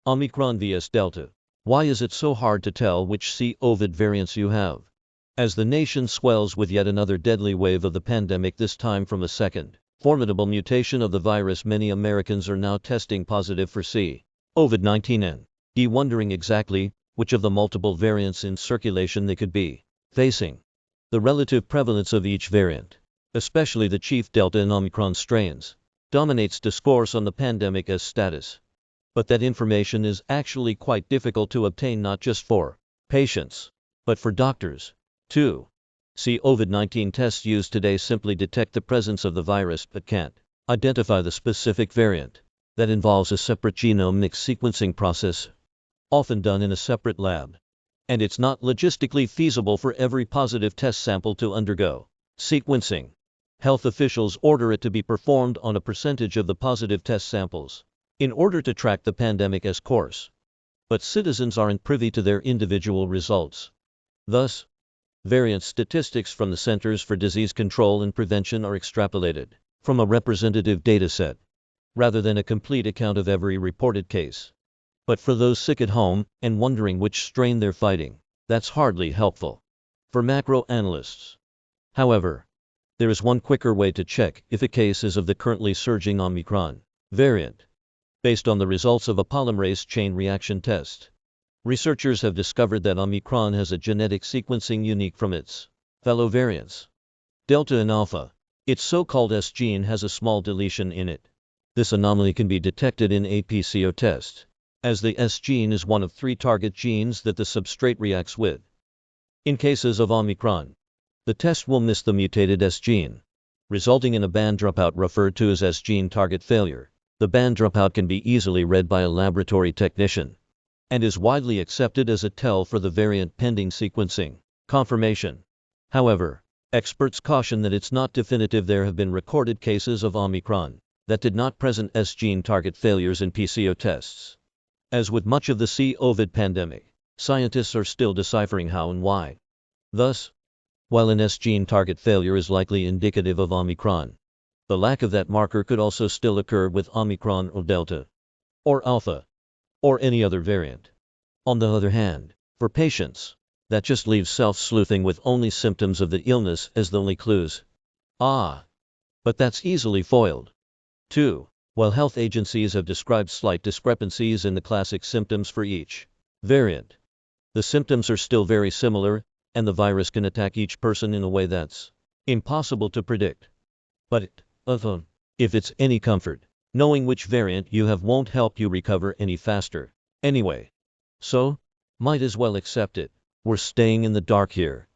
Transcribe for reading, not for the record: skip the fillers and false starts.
Omicron VS Delta. Why is it so hard to tell which COVID variants you have? As the nation swells with yet another deadly wave of the pandemic, this time from a second, formidable mutation of the virus, many Americans are now testing positive for COVID-19 and wondering exactly which of the multiple variants in circulation they could be facing. The relative prevalence of each variant, especially the chief Delta and Omicron strains, dominates discourse on the pandemic as status. But that information is actually quite difficult to obtain, not just for patients, but for doctors, too. COVID-19 tests used today simply detect the presence of the virus but can't identify the specific variant. That involves a separate genomic sequencing process, often done in a separate lab. And it's not logistically feasible for every positive test sample to undergo sequencing. Health officials order it to be performed on a percentage of the positive test samples in order to track the pandemic as course. But citizens aren't privy to their individual results. Thus, variant statistics from the Centers for Disease Control and Prevention are extrapolated from a representative dataset, rather than a complete account of every reported case. But for those sick at home and wondering which strain they're fighting, that's hardly helpful for macro analysts. However, there is one quicker way to check if a case is of the currently surging Omicron variant. Based on the results of a polymerase chain reaction test, researchers have discovered that Omicron has a genetic sequencing unique from its fellow variants, Delta and Alpha. Its so-called S gene has a small deletion in it. This anomaly can be detected in a PCR test, as the S gene is one of 3 target genes that the substrate reacts with. In cases of Omicron, the test will miss the mutated S gene, resulting in a band dropout referred to as S gene target failure. The band dropout can be easily read by a laboratory technician and is widely accepted as a tell for the variant pending sequencing confirmation. However, experts caution that it's not definitive. There have been recorded cases of Omicron that did not present S gene target failures in PCR tests. As with much of the COVID pandemic, scientists are still deciphering how and why. Thus, while an S gene target failure is likely indicative of Omicron, the lack of that marker could also still occur with Omicron or Delta, or Alpha, or any other variant. On the other hand, for patients, that just leaves self-sleuthing with only symptoms of the illness as the only clues. But that's easily foiled. 2. While health agencies have described slight discrepancies in the classic symptoms for each variant, the symptoms are still very similar, and the virus can attack each person in a way that's impossible to predict. But if it's any comfort, knowing which variant you have won't help you recover any faster anyway. So, might as well accept it. We're staying in the dark here.